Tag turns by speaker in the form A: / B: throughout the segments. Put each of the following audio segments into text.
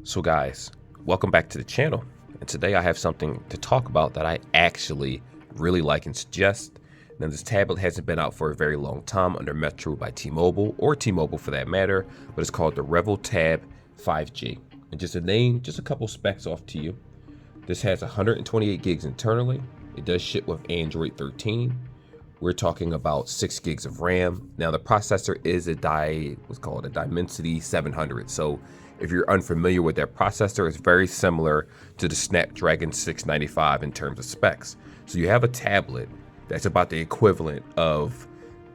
A: So guys, welcome back to the channel, and today I have something to talk about that I actually really like and suggest. Now, this tablet hasn't been out for a very long time under Metro by T-Mobile, or T-Mobile for that matter, but it's called the Revvl Tab 5G. And just a name, just a couple specs off to you. This has 128 gigs internally. It does ship with Android 13. We're talking about 6 gigs of RAM. Now the processor is a Dimensity 700. So if you're unfamiliar with that processor, it's very similar to the Snapdragon 695 in terms of specs. So you have a tablet that's about the equivalent of,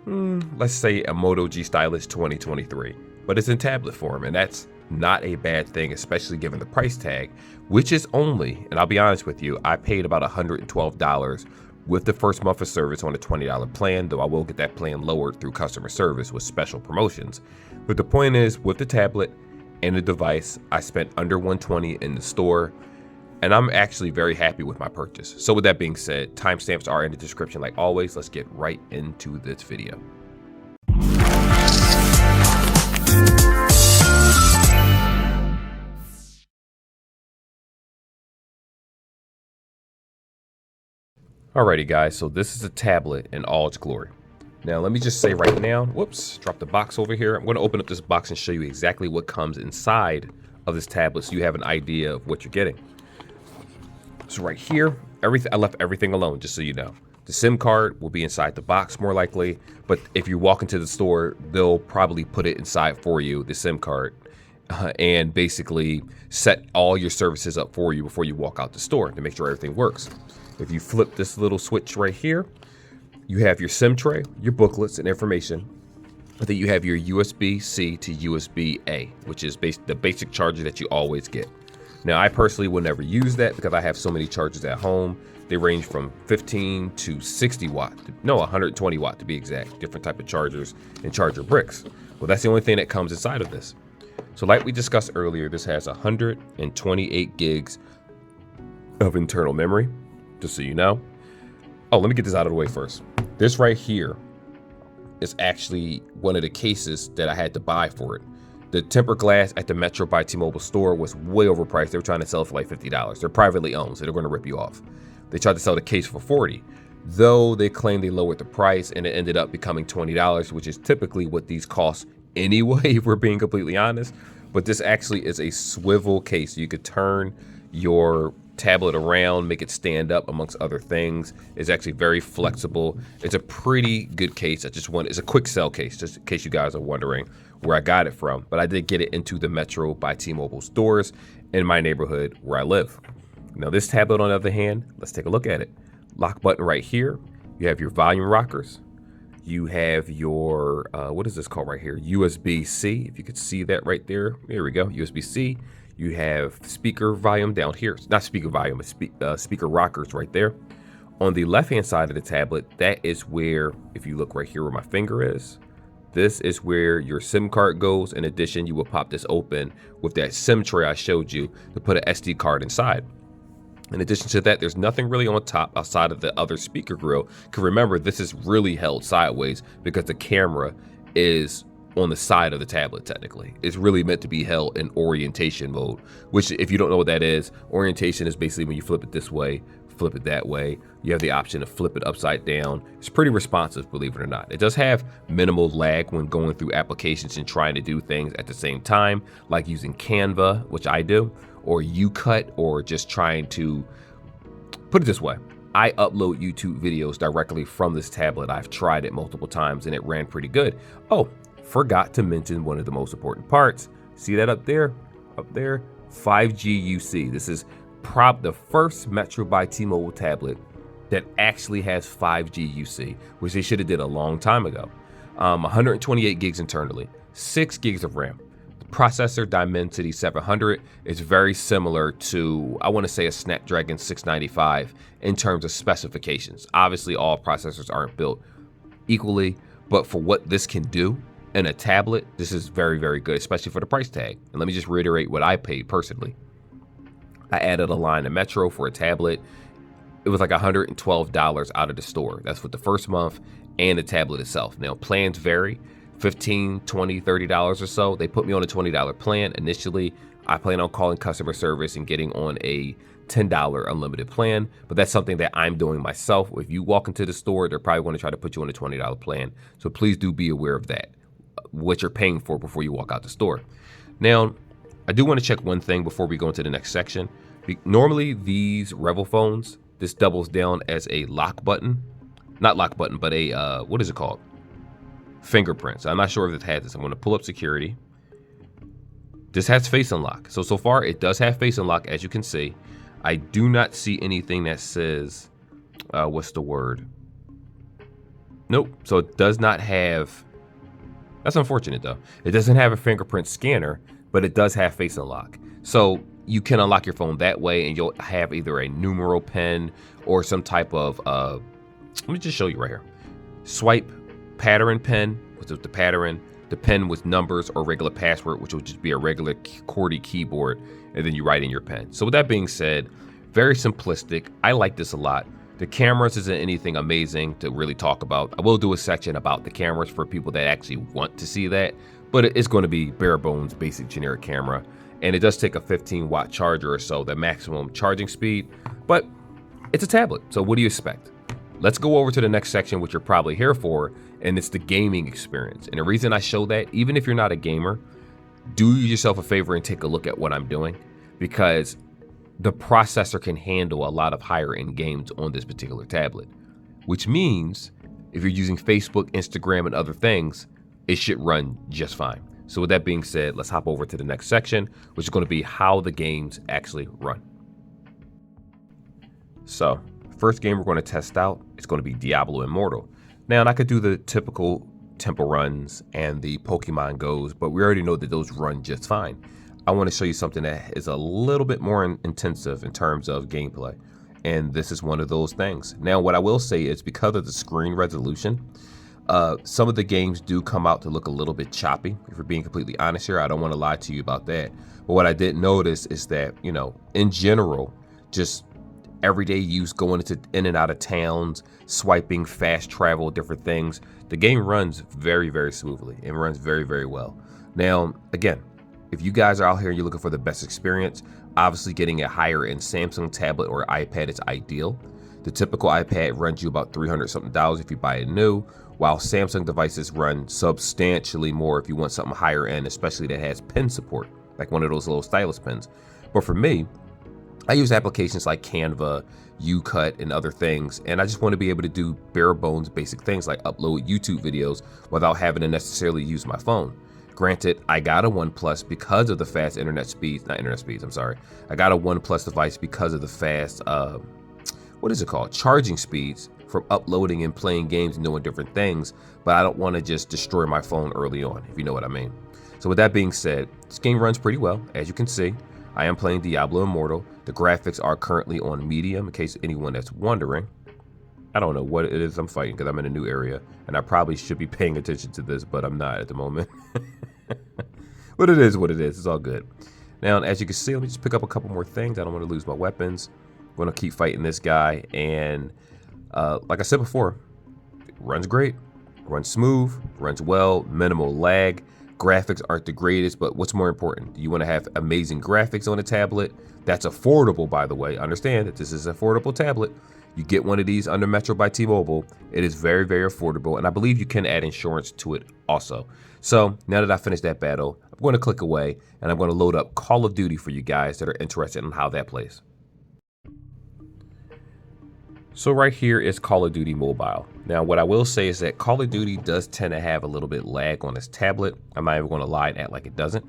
A: let's say, a Moto G Stylus 2023, but it's in tablet form, and that's not a bad thing, especially given the price tag, which is only, and I'll be honest with you, I paid about $112 with the first month of service on a $20 plan, though I will get that plan lowered through customer service with special promotions. But the point is, with the tablet and the device, I spent under $120 in the store, and I'm actually very happy with my purchase. So with that being said, timestamps are in the description like always. Let's get right into this video. Alrighty guys, so this is a tablet in all its glory. Now let me just say right now, whoops, drop the box over here. I'm going to open up this box and show you exactly what comes inside of this tablet so you have an idea of what you're getting. So right here, I left everything alone, just so you know. The SIM card will be inside the box more likely, but if you walk into the store, they'll probably put it inside for you, the SIM card, and basically set all your services up for you before you walk out the store to make sure everything works. If you flip this little switch right here, you have your SIM tray, your booklets and information. But then you have your USB-C to USB-A, which is the basic charger that you always get. Now, I personally will never use that because I have so many chargers at home. They range from 15 to 60 watt, no, 120 watt to be exact, different type of chargers and charger bricks. Well, that's the only thing that comes inside of this. So like we discussed earlier, this has 128 gigs of internal memory, just so you know. Oh, let me get this out of the way first. This right here is actually one of the cases that I had to buy for it. The tempered glass at the Metro by T-Mobile store was way overpriced. They were trying to sell it for like $50. They're privately owned, so they're going to rip you off. They tried to sell the case for $40, though they claimed they lowered the price and it ended up becoming $20, which is typically what these cost anyway, if we're being completely honest. But this actually is a swivel case. You could turn your tablet around, make it stand up amongst other things. It's actually very flexible. It's a pretty good case. It's a quick sell case, just in case you guys are wondering where I got it from. But I did get it into the Metro by T-Mobile stores in my neighborhood where I live. Now this tablet, on the other hand, let's take a look at it. Lock button right here. You have your volume rockers. You have your, what is this called right here? USB-C, if you could see that right there. There we go, USB-C. You have speaker volume down here. Not speaker volume, but speaker rockers right there. On the left-hand side of the tablet, that is where, if you look right here where my finger is, this is where your SIM card goes. In addition, you will pop this open with that SIM tray I showed you to put an SD card inside. In addition to that, there's nothing really on top outside of the other speaker grill. Because remember, this is really held sideways because the camera is on the side of the tablet. Technically, it's really meant to be held in orientation mode, which, if you don't know what that is, orientation is basically when you flip it this way, flip it that way. You have the option to flip it upside down. It's pretty responsive, believe it or not. It does have minimal lag when going through applications and trying to do things at the same time, like using Canva, which I do, or UCut, or just trying to, put it this way, I upload YouTube videos directly from this tablet. I've tried it multiple times and it ran pretty good. Oh, forgot to mention one of the most important parts. See that up there? Up there? 5G UC. This is the first Metro by T-Mobile tablet that actually has 5G UC, which they should have did a long time ago. 128 gigs internally, 6 gigs of RAM. The processor, Dimensity 700, is very similar to, I want to say, a Snapdragon 695 in terms of specifications. Obviously, all processors aren't built equally, but for what this can do in a tablet, this is very, very good, especially for the price tag. And let me just reiterate what I paid personally. I added a line of Metro for a tablet. It was like $112 out of the store. That's with the first month and the tablet itself. Now, plans vary. $15, $20, $30 or so. They put me on a $20 plan initially. I plan on calling customer service and getting on a $10 unlimited plan, but that's something that I'm doing myself. If you walk into the store, they're probably going to try to put you on a $20 plan. So please do be aware of that, what you're paying for before you walk out the store. Now, I do want to check one thing before we go into the next section. Normally, these Revvl phones, this doubles down as a lock button. Not lock button, but a, what is it called? Fingerprints. I'm not sure if it has this. I'm going to pull up security. This has face unlock. So far, it does have face unlock, as you can see. I do not see anything that says, what's the word? Nope. So it does not have, that's unfortunate though. It doesn't have a fingerprint scanner, but it does have face unlock. So you can unlock your phone that way, and you'll have either a numeral pen or some type of, let me just show you right here. Swipe pattern pen, which is the pattern. The pen with numbers or regular password, which would just be a regular QWERTY keyboard, and then you write in your pen. So with that being said, very simplistic. I like this a lot. The cameras isn't anything amazing to really talk about. I will do a section about the cameras for people that actually want to see that, but it's going to be bare bones, basic generic camera. And it does take a 15-watt charger or so, the maximum charging speed, but it's a tablet. So what do you expect? Let's go over to the next section, which you're probably here for, and it's the gaming experience. And the reason I show that, even if you're not a gamer, do yourself a favor and take a look at what I'm doing, because the processor can handle a lot of higher end games on this particular tablet, which means if you're using Facebook, Instagram, and other things, it should run just fine. So with that being said, let's hop over to the next section, which is going to be how the games actually run. So first game we're going to test out is going to be Diablo Immortal. Now, and I could do the typical temple runs and the Pokemon Goes, but we already know that those run just fine. I want to show you something that is a little bit more intensive in terms of gameplay, and this is one of those things. Now, what I will say is because of the screen resolution, some of the games do come out to look a little bit choppy. If we're being completely honest here, I don't want to lie to you about that. But what I did notice is that, you know, in general, just everyday use, going in and out of towns, swiping, fast travel, different things, the game runs very, very smoothly and runs very, very well. Now, again, if you guys are out here and you're looking for the best experience, obviously getting a higher end Samsung tablet or iPad is ideal. The typical iPad runs you about $300 something if you buy it new, while Samsung devices run substantially more if you want something higher end, especially that has pen support, like one of those little stylus pens. But for me, I use applications like Canva, UCut, and other things, and I just want to be able to do bare bones basic things like upload YouTube videos without having to necessarily use my phone. Granted, I got a OnePlus because of the fast internet speeds, not internet speeds, I'm sorry. I got a OnePlus device because of the fast, what is it called? Charging speeds from uploading and playing games and doing different things, but I don't want to just destroy my phone early on, if you know what I mean. So with that being said, this game runs pretty well, as you can see. I am playing Diablo Immortal. The graphics are currently on medium, in case anyone that's wondering. I don't know what it is I'm fighting because I'm in a new area, and I probably should be paying attention to this, but I'm not at the moment. But it is what it is. It's all good. Now, as you can see, let me just pick up a couple more things. I don't want to lose my weapons. I'm going to keep fighting this guy, and like I said before, it runs great, runs smooth, runs well, minimal lag. Graphics aren't the greatest, but what's more important? You want to have amazing graphics on a tablet that's affordable, by the way. Understand that this is an affordable tablet. You get one of these under Metro by T-Mobile. It is very, very affordable, and I believe you can add insurance to it also. So now that I finished that battle, I'm going to click away, and I'm going to load up Call of Duty for you guys that are interested in how that plays. So right here is Call of Duty Mobile. Now, what I will say is that Call of Duty does tend to have a little bit lag on this tablet. I'm not even going to lie and act like it doesn't.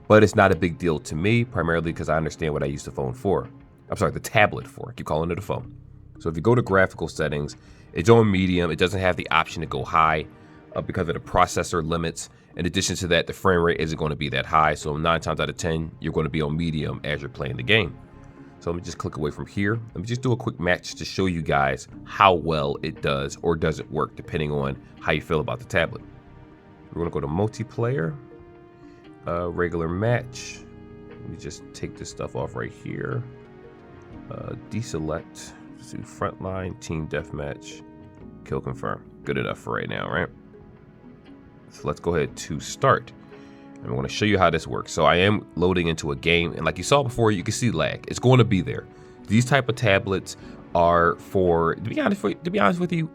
A: But it's not a big deal to me, primarily because I understand what I use the phone for. I'm sorry, the tablet for. I keep calling it a phone. So if you go to graphical settings, it's on medium. It doesn't have the option to go high because of the processor limits. In addition to that, the frame rate isn't going to be that high. So 9 times out of 10, you're going to be on medium as you're playing the game. So let me just click away from here. Let me just do a quick match to show you guys how well it does or doesn't work, depending on how you feel about the tablet. We're gonna go to multiplayer, regular match. Let me just take this stuff off right here. Deselect, let's do frontline, team deathmatch, kill confirm. Good enough for right now, right? So let's go ahead to start. I'm going to show you how this works. So I am loading into a game, and like you saw before, you can see lag. It's going to be there. These type of tablets are for, to be honest with you,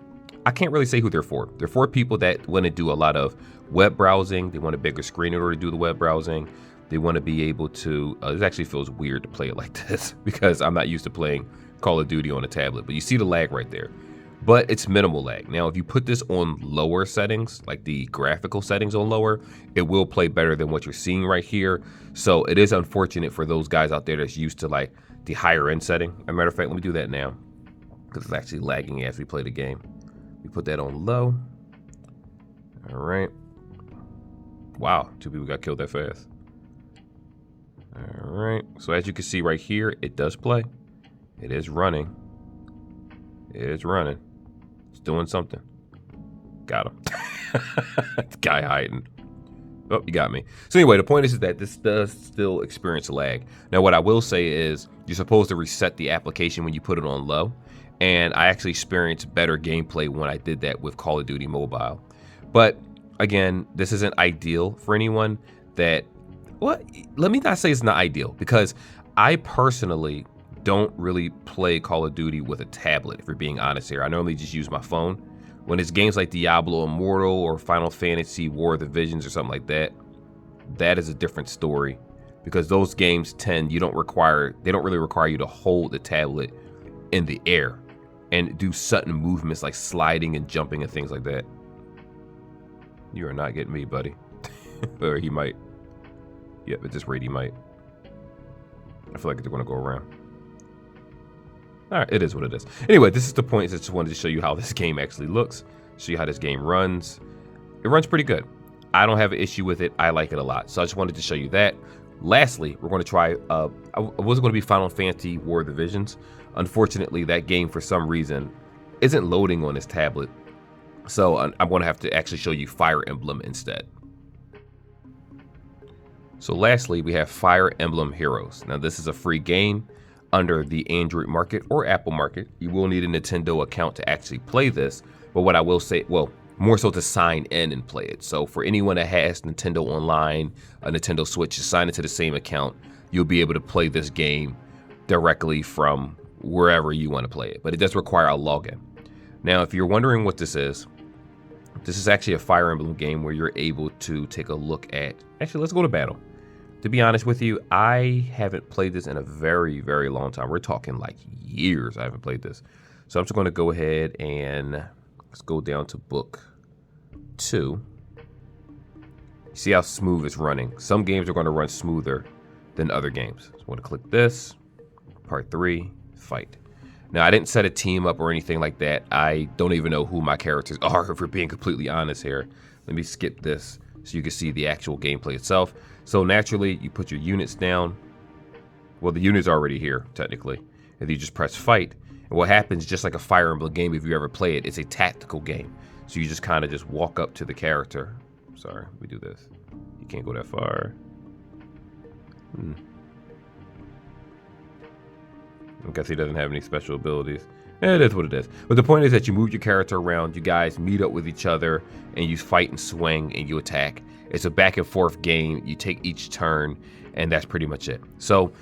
A: I can't really say who they're for. They're for people that want to do a lot of web browsing. They want a bigger screen in order to do the web browsing. They want to be able to, this actually feels weird to play it like this because I'm not used to playing Call of Duty on a tablet, but you see the lag right there. But it's minimal lag. Now, if you put this on lower settings, like the graphical settings on lower, it will play better than what you're seeing right here. So it is unfortunate for those guys out there that's used to like the higher end setting. As a matter of fact, let me do that now because it's actually lagging as we play the game. We put that on low. All right. Wow, 2 people got killed that fast. All right. So as you can see right here, it does play. It is running. It is running. It's doing something. Got him. Guy hiding. Oh, you got me. So anyway, the point is that this does still experience lag. Now, what I will say is you're supposed to reset the application when you put it on low. And I actually experienced better gameplay when I did that with Call of Duty Mobile. But again, this isn't ideal for anyone that, well, let me not say it's not ideal because I personally don't really play Call of Duty with a tablet, if we're being honest here. I normally just use my phone. When it's games like Diablo Immortal or Final Fantasy War of the Visions or something like that, that is a different story because those games they don't really require you to hold the tablet in the air and do sudden movements like sliding and jumping and things like that. You are not getting me, buddy. Or he might. Yeah, at this rate he might. I feel like they're gonna go around. All right, it is what it is. Anyway, this is the point. I just wanted to show you how this game actually looks, show you how this game runs. It runs pretty good. I don't have an issue with it. I like it a lot. So I just wanted to show you that. Lastly, we're going to try, it was going to be Final Fantasy War of the Visions. Unfortunately, that game, for some reason, isn't loading on this tablet. So I'm going to have to actually show you Fire Emblem instead. So lastly, we have Fire Emblem Heroes. Now, this is a free game under the Android market or Apple market. You will need a Nintendo account to actually play this. But what I will say, well, more so to sign in and play it. So for anyone that has Nintendo Online, a Nintendo Switch, sign into the same account, you'll be able to play this game directly from wherever you want to play it. But it does require a login. Now, if you're wondering what this is actually a Fire Emblem game where you're able to take a look at, actually, let's go to battle. To be honest with you, I haven't played this in a very, very long time. We're talking like years I haven't played this. So I'm just going to go ahead and let's go down to book 2. See how smooth it's running. Some games are going to run smoother than other games. So I'm going to click this, part 3, fight. Now, I didn't set a team up or anything like that. I don't even know who my characters are, if we're being completely honest here. Let me skip this so you can see the actual gameplay itself. So naturally, you put your units down. Well, the unit's already here, technically. And you just press fight. And what happens, just like a Fire Emblem game, if you ever play it, it's a tactical game. So you just kind of just walk up to the character. Sorry, we do this. You can't go that far. I guess he doesn't have any special abilities. It is what it is. But the point is that you move your character around, you guys meet up with each other, and you fight and swing, and you attack. It's a back and forth game. You take each turn, and that's pretty much it. So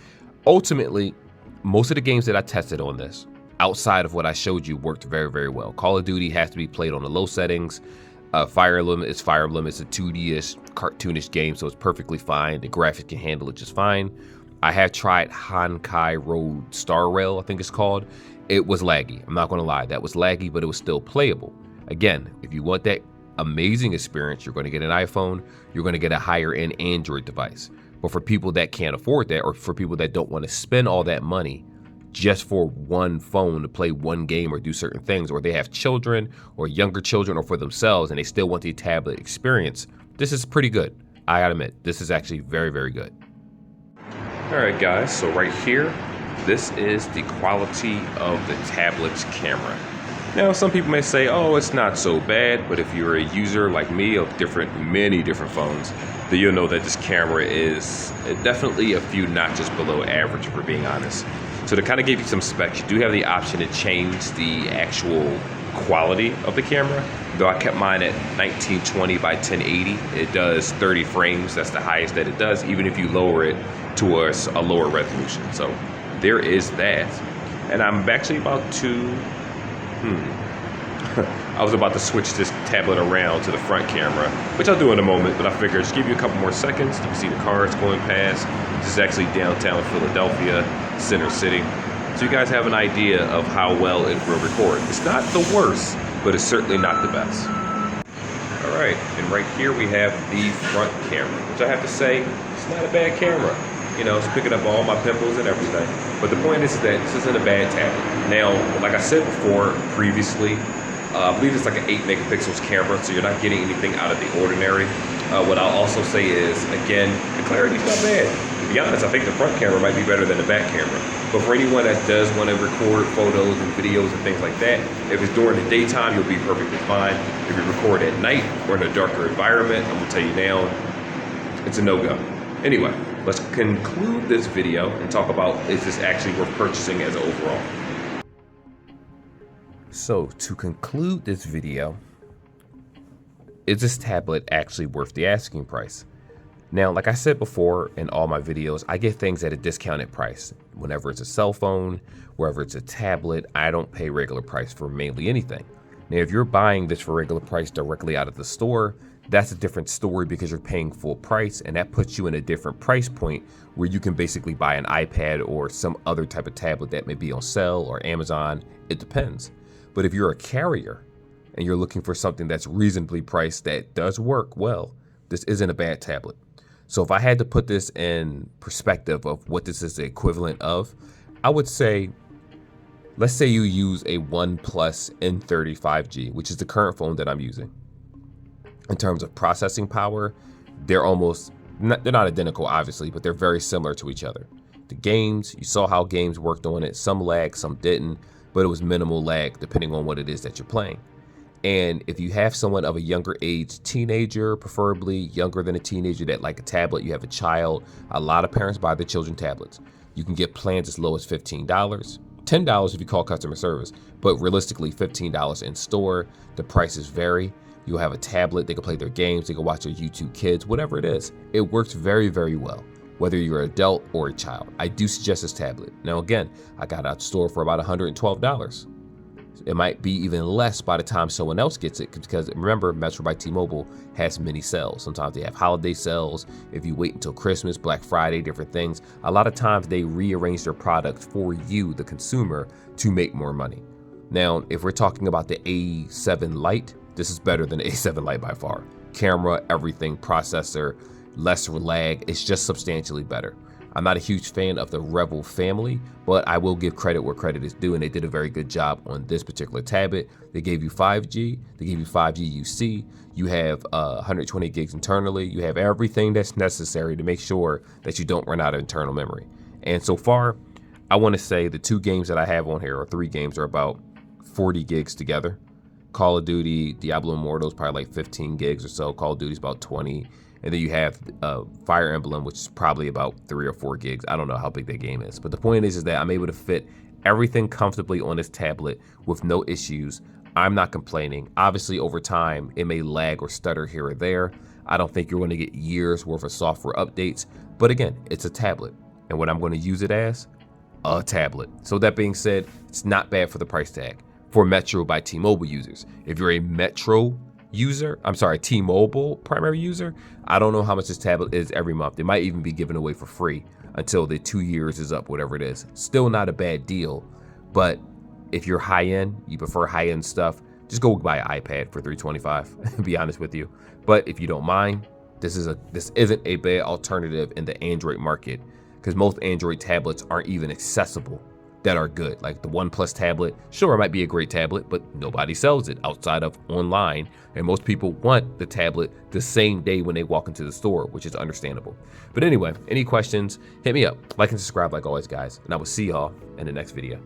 A: ultimately, most of the games that I tested on this, outside of what I showed you, worked very, very well. Call of Duty has to be played on the low settings. Fire Emblem is Fire Emblem. It's a 2D-ish, cartoonish game, so it's perfectly fine. The graphics can handle it just fine. I have tried Honkai Road Star Rail, I think it's called. It was laggy. I'm not going to lie. That was laggy, but it was still playable. Again, if you want that amazing experience, you're going to get an iPhone. You're going to get a higher-end Android device. But for people that can't afford that, or for people that don't want to spend all that money just for one phone to play one game or do certain things, or they have children or younger children or for themselves and they still want the tablet experience, this is pretty good. I gotta admit, this is actually very, very good. All right, guys, so right here, this is the quality of the tablet's camera. Now, some people may say, oh, it's not so bad, but if you're a user like me of many different phones, then you'll know that this camera is definitely a few notches below average, if we're being honest. So to kind of give you some specs, you do have the option to change the actual quality of the camera. Though I kept mine at 1920 by 1080, it does 30 frames. That's the highest that it does, even if you lower it to a lower resolution. So there is that. And I'm actually about to, I was about to switch this tablet around to the front camera, which I'll do in a moment, but I figured just give you a couple more seconds. You can see the cars going past. This is actually downtown Philadelphia, Center City. So you guys have an idea of how well it will record. It's not the worst, but it's certainly not the best. All right, and right here we have the front camera, which I have to say, it's not a bad camera. You know, it's picking up all my pimples and everything. But the point is that this isn't a bad tablet. Now, like I said before previously, I believe it's like an 8 megapixels camera, so you're not getting anything out of the ordinary. What I'll also say is, again, the clarity's not bad. To be honest, I think the front camera might be better than the back camera. But for anyone that does want to record photos and videos and things like that, if it's during the daytime, you'll be perfectly fine. If you record at night or in a darker environment, I'm gonna tell you now, it's a no-go. Anyway, let's conclude this video and talk about, is this actually worth purchasing as an overall? So to conclude this video, is this tablet actually worth the asking price? Now, like I said before in all my videos, I get things at a discounted price. Whenever it's a cell phone, wherever it's a tablet, I don't pay regular price for mainly anything. Now, if you're buying this for regular price directly out of the store, that's a different story because you're paying full price, and that puts you in a different price point where you can basically buy an iPad or some other type of tablet that may be on sale or Amazon. It depends. But if you're a carrier and you're looking for something that's reasonably priced that does work well, this isn't a bad tablet. So if I had to put this in perspective of what this is the equivalent of, I would say, let's say you use a OnePlus N30 5G, which is the current phone that I'm using. In terms of processing power, they're not identical, obviously, but they're very similar to each other. The games, you saw how games worked on it. Some lag, some didn't, but it was minimal lag depending on what it is that you're playing. And if you have someone of a younger age, teenager, preferably younger than a teenager, that like a tablet, you have a child, a lot of parents buy their children tablets. You can get plans as low as $15, $10 if you call customer service, but realistically $15 in store. The prices vary. You'll have a tablet, they can play their games, they can watch their YouTube Kids, whatever it is. It works very, very well, whether you're an adult or a child. I do suggest this tablet. Now again, I got it out the store for about $112. It might be even less by the time someone else gets it, because remember, Metro by T-Mobile has many sales. Sometimes they have holiday sales. If you wait until Christmas, Black Friday, different things, a lot of times they rearrange their product for you, the consumer, to make more money. Now, if we're talking about the A7 Lite, this is better than the A7 Lite by far. Camera, everything, processor, less lag, it's just substantially better. I'm not a huge fan of the Revvl family, but I will give credit where credit is due, and they did a very good job on this particular tablet. They gave you 5G, they gave you 5G UC, you have 120 gigs internally, you have everything that's necessary to make sure that you don't run out of internal memory. And so far, I want to say the 2 games that I have on here, or 3 games, are about 40 gigs together. Call of Duty, Diablo Immortal is probably like 15 gigs or so. Call of Duty is about 20. And then you have Fire Emblem, which is probably about 3 or 4 gigs. I don't know how big that game is. But the point is that I'm able to fit everything comfortably on this tablet with no issues. I'm not complaining. Obviously, over time, it may lag or stutter here or there. I don't think you're going to get years worth of software updates. But again, it's a tablet. And what I'm going to use it as, a tablet. So that being said, it's not bad for the price tag for Metro by T-Mobile users. If you're a Metro user, T-Mobile primary user, I don't know how much this tablet is every month. It might even be given away for free until the 2 years is up, whatever it is. Still not a bad deal, but if you're high-end, you prefer high-end stuff, just go buy an iPad for $325, to be honest with you. But if you don't mind, this isn't a bad alternative in the Android market, because most Android tablets aren't even accessible that are good. Like the OnePlus tablet, sure, it might be a great tablet, but nobody sells it outside of online. And most people want the tablet the same day when they walk into the store, which is understandable. But anyway, any questions, hit me up. Like and subscribe like always, guys. And I will see y'all in the next video.